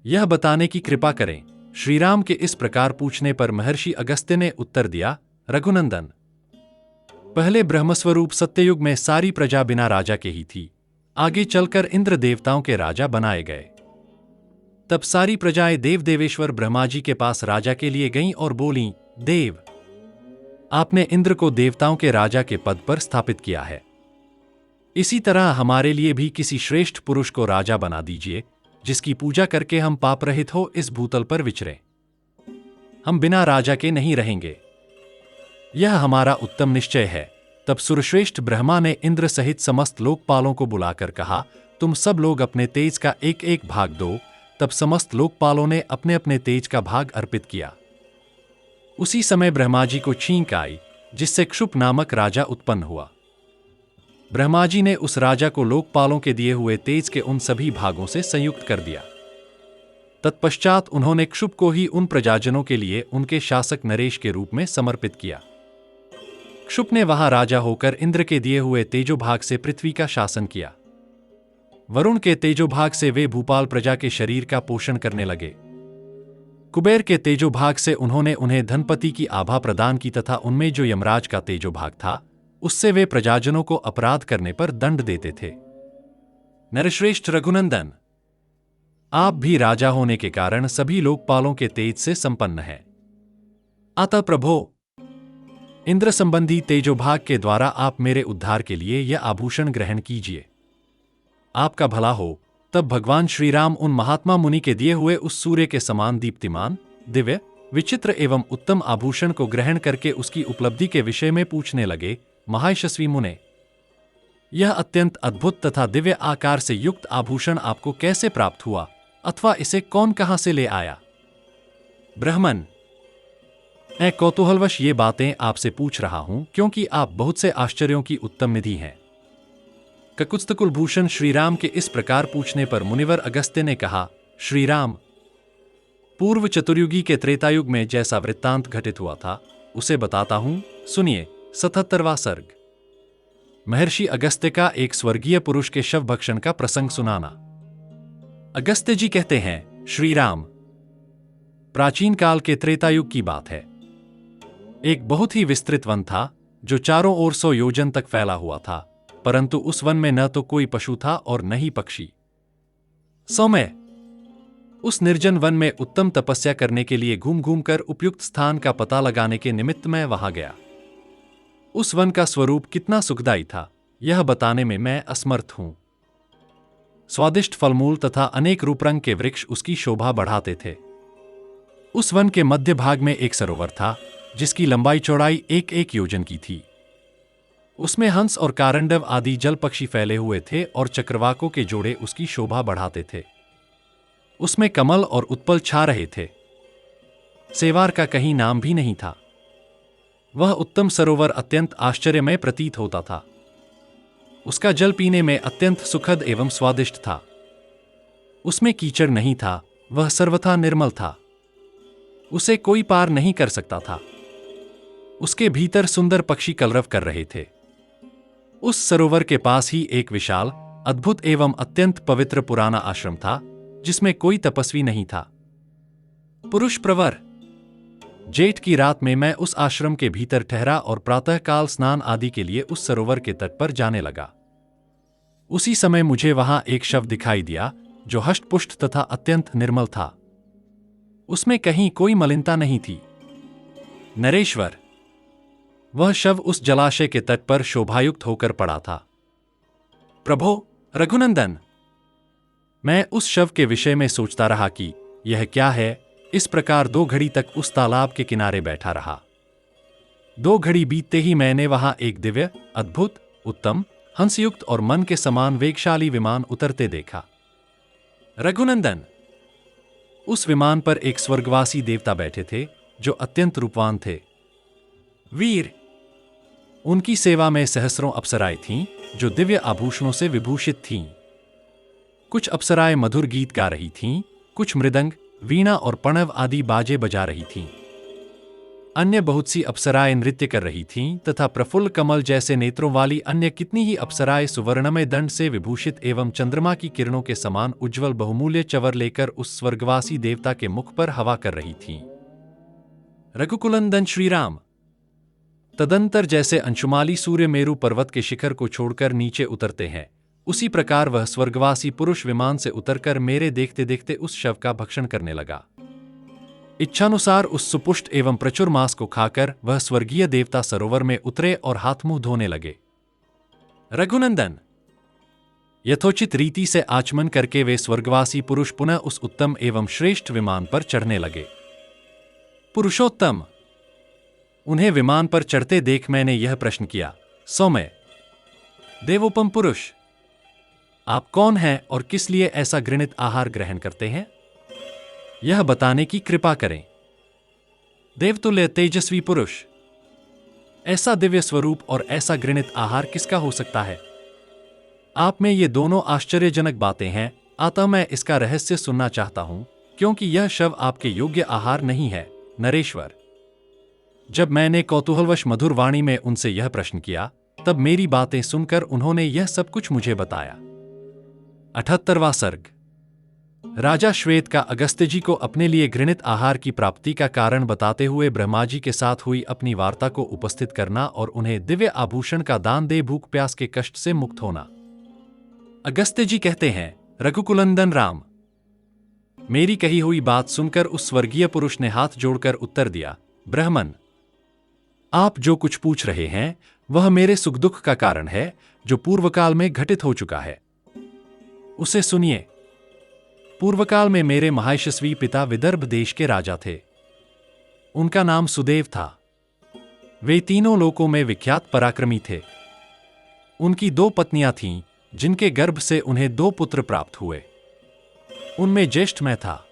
यह बताने की कृपा करें। श्रीराम के इस प्रकार पूछने पर महर्षि अगस्त्य ने उत्तर दिया, रघुनंदन, पहले ब्रह्मस्वरूप सत्ययुग में सारी प्रजा बिना राजा के ही थी। आगे चलकर इंद्र देवताओं के राजा बनाए गए। तब सारी प्रजाएं देव देवेश्वर ब्रह्मा जी के पास राजा के लिए गईं और बोलीं, देव, आपने इंद्र को देवताओं के राजा के पद पर स्थापित किया है। इसी तरह हमारे लिए भी किसी श्रेष्ठ पुरुष को राजा बना दीजिए, जिसकी पूजा करके हम पाप रहित हो इस भूतल पर विचरें। हम बिना राजा के नहीं रहेंगे, यह हमारा उत्तम निश्चय है। तब सुरश्रेष्ठ ब्रह्मा ने इंद्र सहित समस्त लोकपालों को बुलाकर कहा, तुम सब लोग अपने तेज का एक एक भाग दो। तब समस्त लोकपालों ने अपने अपने तेज का भाग अर्पित किया। उसी समय ब्रह्मा जी को छींक आई, जिससे क्षुप नामक राजा उत्पन्न हुआ। ब्रह्मा जी ने उस राजा को लोकपालों के दिए हुए तेज के उन सभी भागों से संयुक्त कर दिया। तत्पश्चात उन्होंने क्षुप को ही उन प्रजाजनों के लिए उनके शासक नरेश के रूप में समर्पित किया। क्षुप ने वहां राजा होकर इंद्र के दिए हुए तेजोभाग से पृथ्वी का शासन किया। वरुण के तेजोभाग से वे भूपाल प्रजा के शरीर का पोषण करने लगे। कुबेर के तेजोभाग से उन्होंने उन्हें धनपति की आभा प्रदान की तथा उनमें जो यमराज का तेजोभाग था, उससे वे प्रजाजनों को अपराध करने पर दंड देते थे। नरश्रेष्ठ रघुनंदन, आप भी राजा होने के कारण सभी लोकपालों के तेज से संपन्न हैं। अतः प्रभो, इंद्र संबंधी तेजोभाग के द्वारा आप मेरे उद्धार के लिए यह आभूषण ग्रहण कीजिए। आपका भला हो। तब भगवान श्रीराम उन महात्मा मुनि के दिए हुए उस सूर्य के समान दीप्तिमान, दिव्य, विचित्र एवं उत्तम आभूषण को ग्रहण करके उसकी उपलब्धि के विषय में पूछने लगे, महायशस्वी मुने, यह अत्यंत अद्भुत तथा दिव्य आकार से युक्त आभूषण आपको कैसे प्राप्त हुआ, अथवा इसे कौन कहां से ले आया? ब्राह्मण, मैं कौतूहलवश ये बातें आपसे पूछ रहा हूं क्योंकि आप बहुत से आश्चर्यों की उत्तम निधि हैं। ककुत्स्थकुलभूषण श्रीराम के इस प्रकार पूछने पर मुनिवर अगस्त्य ने कहा, श्रीराम, पूर्व चतुर्युगी के त्रेतायुग में जैसा वृत्तांत घटित हुआ था उसे बताता हूं, सुनिए। 77वां सर्ग। महर्षि अगस्त्य का एक स्वर्गीय पुरुष के शव भक्षण का प्रसंग सुनाना। अगस्त्य जी कहते हैं, श्रीराम, प्राचीन काल के त्रेतायुग की बात है। एक बहुत ही विस्तृत वन था जो चारों ओर 100 योजन तक फैला हुआ था, परंतु उस वन में न तो कोई पशु था और न ही पक्षी। मैं उस निर्जन वन में उत्तम तपस्या करने के लिए घूम घूम कर उपयुक्त स्थान का पता लगाने के निमित्त मैं वहां गया। उस वन का स्वरूप कितना सुखदायी था, यह बताने में मैं असमर्थ हूं। स्वादिष्ट फलमूल तथा अनेक रूप रंग के वृक्ष उसकी शोभा बढ़ाते थे। उस वन के मध्य भाग में एक सरोवर था, जिसकी लंबाई चौड़ाई 1-1 योजन की थी। उसमें हंस और कारंडव आदि जल पक्षी फैले हुए थे और चक्रवाकों के जोड़े उसकी शोभा बढ़ाते थे। उसमें कमल और उत्पल छा रहे थे। सेवार का कहीं नाम भी नहीं था। वह उत्तम सरोवर अत्यंत आश्चर्यमय प्रतीत होता था। उसका जल पीने में अत्यंत सुखद एवं स्वादिष्ट था। उसमें कीचड़ नहीं था, वह सर्वथा निर्मल था। उसे कोई पार नहीं कर सकता था। उसके भीतर सुंदर पक्षी कलरव कर रहे थे। उस सरोवर के पास ही एक विशाल, अद्भुत एवं अत्यंत पवित्र पुराना आश्रम था, जिसमें कोई तपस्वी नहीं था। पुरुष प्रवर। जेठ की रात में मैं उस आश्रम के भीतर ठहरा और प्रातःकाल स्नान आदि के लिए उस सरोवर के तट पर जाने लगा। उसी समय मुझे वहां एक शव दिखाई दिया, जो हष्टपुष्ट तथा अत्यंत निर्मल था। उसमें कहीं कोई मलिनता नहीं थी। नरेश्वर, वह शव उस जलाशय के तट पर शोभायुक्त होकर पड़ा था। प्रभो, रघुनंदन, मैं उस शव के विषय में सोचता रहा कि यह क्या है। इस प्रकार 2 घड़ी तक उस तालाब के किनारे बैठा रहा। 2 घड़ी बीतते ही मैंने वहां एक दिव्य, अद्भुत, उत्तम, हंसयुक्त और मन के समान वेगशाली विमान उतरते देखा। रघुनंदन, उस विमान पर एक स्वर्गवासी देवता बैठे थे, जो अत्यंत रूपवान थे। वीर, उनकी सेवा में सहस्रों अप्सराएं थीं, जो दिव्य आभूषणों से विभूषित थीं। कुछ अप्सराएं मधुर गीत गा रही थीं, कुछ मृदंग, वीणा और पणव आदि बाजे बजा रही थीं। अन्य बहुत सी अप्सराएं नृत्य कर रही थीं तथा प्रफुल्ल कमल जैसे नेत्रों वाली अन्य कितनी ही अप्सराएं सुवर्णमय दंड से विभूषित एवं चंद्रमा की किरणों के समान उज्ज्वल बहुमूल्य चवर लेकर उस स्वर्गवासी देवता के मुख पर हवा कर रही थीं। रघुकुलंदन श्री राम। तदंतर जैसे अंशुमाली सूर्य मेरु पर्वत के शिखर को छोड़कर नीचे उतरते हैं, उसी प्रकार वह स्वर्गवासी पुरुष विमान से उतरकर मेरे देखते देखते उस शव का भक्षण करने लगा। इच्छानुसार उस सुपुष्ट एवं प्रचुर मांस को खाकर वह स्वर्गीय देवता सरोवर में उतरे और हाथ मुंह धोने लगे। रघुनंदन, यथोचित रीति से आचमन करके वे स्वर्गवासी पुरुष पुनः उस उत्तम एवं श्रेष्ठ विमान पर चढ़ने लगे। पुरुषोत्तम, उन्हें विमान पर चढ़ते देख मैंने यह प्रश्न किया, सौम्य देवोपम पुरुष, आप कौन हैं और किस लिए ऐसा घृणित आहार ग्रहण करते हैं? यह बताने की कृपा करें। देवतुल्य तेजस्वी पुरुष, ऐसा दिव्य स्वरूप और ऐसा घृणित आहार किसका हो सकता है? आप में ये दोनों आश्चर्यजनक बातें हैं, अतः मैं इसका रहस्य सुनना चाहता हूं, क्योंकि यह शव आपके योग्य आहार नहीं है, नरेश्वर। जब मैंने कौतूहलवश मधुर वाणी में उनसे यह प्रश्न किया, तब मेरी बातें सुनकर उन्होंने यह सब कुछ मुझे बताया। 78वां सर्ग। राजा श्वेत का अगस्त्य जी को अपने लिए घृणित आहार की प्राप्ति का कारण बताते हुए ब्रह्मा जी के साथ हुई अपनी वार्ता को उपस्थित करना और उन्हें दिव्य आभूषण का दान दे भूख प्यास के कष्ट से मुक्त होना। अगस्त्य जी कहते हैं, रघुकुलंदन राम, मेरी कही हुई बात सुनकर उस स्वर्गीय पुरुष ने हाथ जोड़कर उत्तर दिया, ब्राह्मण, आप जो कुछ पूछ रहे हैं वह मेरे सुख दुख का कारण है, जो पूर्वकाल में घटित हो चुका है, उसे सुनिए। पूर्वकाल में मेरे महायशस्वी पिता विदर्भ देश के राजा थे। उनका नाम सुदेव था। वे तीनों लोकों में विख्यात पराक्रमी थे। उनकी 2 पत्नियां थीं, जिनके गर्भ से उन्हें 2 पुत्र प्राप्त हुए। उनमें ज्येष्ठ मैं था।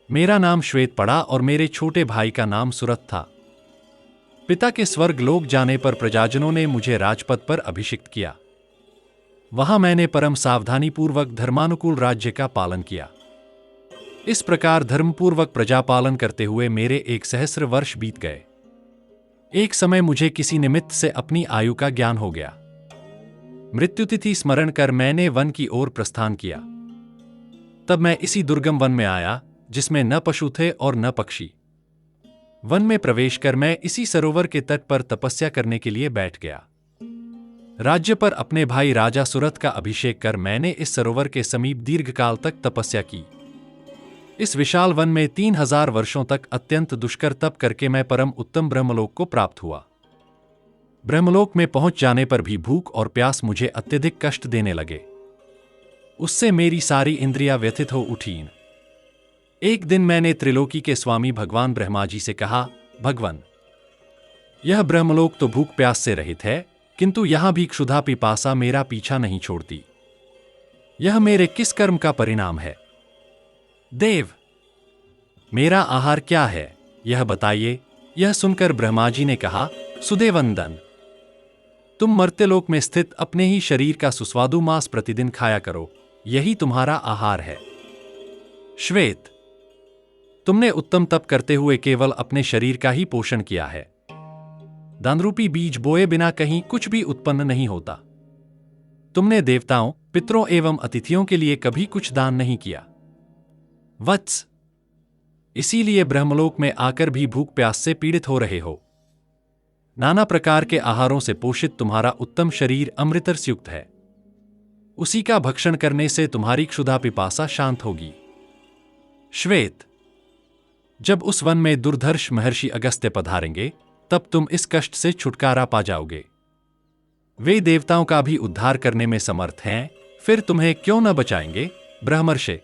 मेरा नाम श्वेत पड़ा और मेरे छोटे भाई का नाम सुरथ था। पिता के स्वर्ग लोक जाने पर प्रजाजनों ने मुझे राजपद पर अभिषिक्त किया। वहां मैंने परम सावधानी पूर्वक धर्मानुकूल राज्य का पालन किया। इस प्रकार धर्मपूर्वक प्रजापालन करते हुए मेरे 1 सहस्र वर्ष बीत गए। एक समय मुझे किसी निमित्त से अपनी आयु का ज्ञान हो गया। मृत्युतिथि स्मरण कर मैंने वन की ओर प्रस्थान किया। तब मैं इसी दुर्गम वन में आया, जिसमें न पशु थे और न पक्षी। वन में प्रवेश कर मैं इसी सरोवर के तट पर तपस्या करने के लिए बैठ गया। राज्य पर अपने भाई राजा सुरथ का अभिषेक कर मैंने इस सरोवर के समीप दीर्घकाल तक तपस्या की। इस विशाल वन में 3000 वर्षों तक अत्यंत दुष्कर तप करके मैं परम उत्तम ब्रह्मलोक को प्राप्त हुआ। ब्रह्मलोक में पहुंच जाने पर भी भूख और प्यास मुझे अत्यधिक कष्ट देने लगे। उससे मेरी सारी इंद्रियां व्यथित हो उठीं। एक दिन मैंने त्रिलोकी के स्वामी भगवान ब्रह्मा जी से कहा, भगवान, यह ब्रह्मलोक तो भूख प्यास से रहित है, किंतु यहां भी क्षुधा पिपासा मेरा पीछा नहीं छोड़ती। यह मेरे किस कर्म का परिणाम है? देव, मेरा आहार क्या है, यह बताइए। यह सुनकर ब्रह्मा जी ने कहा, सुदेवंदन, तुम मर्त्यलोक में स्थित अपने ही शरीर का सुस्वादु मांस प्रतिदिन खाया करो, यही तुम्हारा आहार है। श्वेत, तुमने उत्तम तप करते हुए केवल अपने शरीर का ही पोषण किया है। दानरूपी बीज बोए बिना कहीं कुछ भी उत्पन्न नहीं होता। तुमने देवताओं, पितरों एवं अतिथियों के लिए कभी कुछ दान नहीं किया। वत्स, इसीलिए ब्रह्मलोक में आकर भी भूख प्यास से पीड़ित हो रहे हो। नाना प्रकार के आहारों से पोषित तुम्हारा उत्तम शरीर अमृतरस युक्त है। उसी का भक्षण करने से तुम्हारी क्षुधा पिपासा शांत होगी। श्वेत, जब उस वन में दुर्धर्ष महर्षि अगस्त्य पधारेंगे, तब तुम इस कष्ट से छुटकारा पा जाओगे। वे देवताओं का भी उद्धार करने में समर्थ हैं, फिर तुम्हें क्यों न बचाएंगे, ब्रह्मर्षि।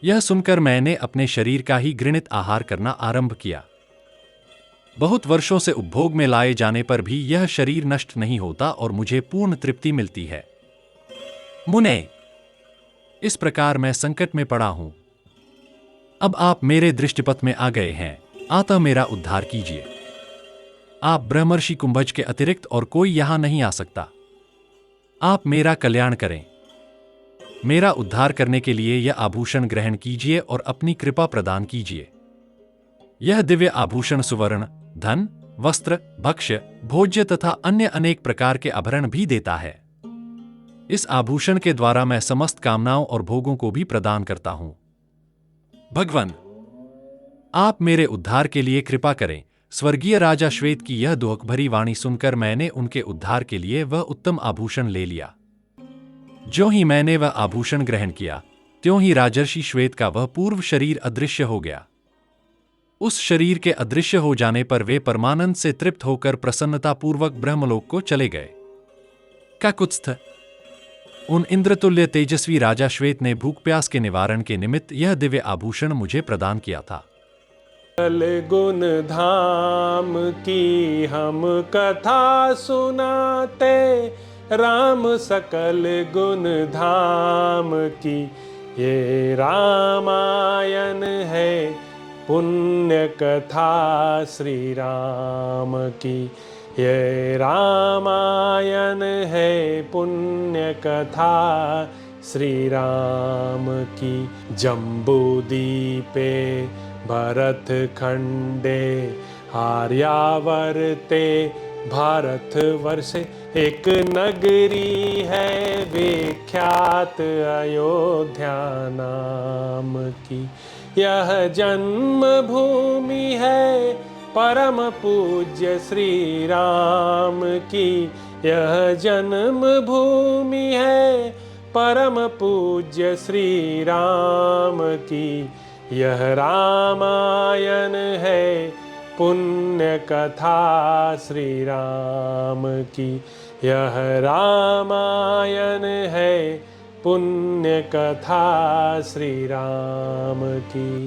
यह सुनकर मैंने अपने शरीर का ही घृणित आहार करना आरंभ किया। बहुत वर्षों से उपभोग में लाए जाने पर भी यह शरीर नष्ट नहीं होता और मुझे पूर्ण तृप्ति मिलती है। मुने, इस प्रकार मैं संकट में पड़ा हूं। अब आप मेरे दृष्टिपथ में आ गए हैं, अतः मेरा उद्धार कीजिए। आप ब्रह्मर्षि कुंभज के अतिरिक्त और कोई यहां नहीं आ सकता। आप मेरा कल्याण करें। मेरा उद्धार करने के लिए यह आभूषण ग्रहण कीजिए और अपनी कृपा प्रदान कीजिए। यह दिव्य आभूषण सुवर्ण, धन, वस्त्र, भक्ष्य, भोज्य तथा अन्य अनेक प्रकार के आभरण भी देता है। इस आभूषण के द्वारा मैं समस्त कामनाओं और भोगों को भी प्रदान करता हूं। भगवान, आप मेरे उद्धार के लिए कृपा करें। स्वर्गीय राजा श्वेत की यह दुख भरी वाणी सुनकर मैंने उनके उद्धार के लिए वह उत्तम आभूषण ले लिया। जो ही मैंने वह आभूषण ग्रहण किया, त्यों ही राजर्षि श्वेत का वह पूर्व शरीर अदृश्य हो गया। उस शरीर के अदृश्य हो जाने पर वे परमानंद से तृप्त होकर प्रसन्नतापूर्वक ब्रह्मलोक को चले गए। काकुत्स्थ, उन इंद्रतुल्य तेजस्वी राजा श्वेत ने भूख प्यास के निवारण के निमित्त यह दिव्य आभूषण मुझे प्रदान किया था। सकल गुण धाम की हम कथा सुनाते, राम सकल गुण धाम की ये रामायण है, पुण्य कथा श्री राम की ये रामायण है, पुण्य कथा श्री राम की। जम्बूदीपे भरत खंडे आर्यावर्ते, भारत वर्षे एक नगरी है विख्यात अयोध्या नाम की। यह जन्म भूमि है परम पूज्य श्री राम की। यह जन्म भूमि है परम पूज्य श्री राम की। यह रामायण है, पुण्य कथा श्री राम की। यह रामायण है, पुण्य कथा श्री राम की।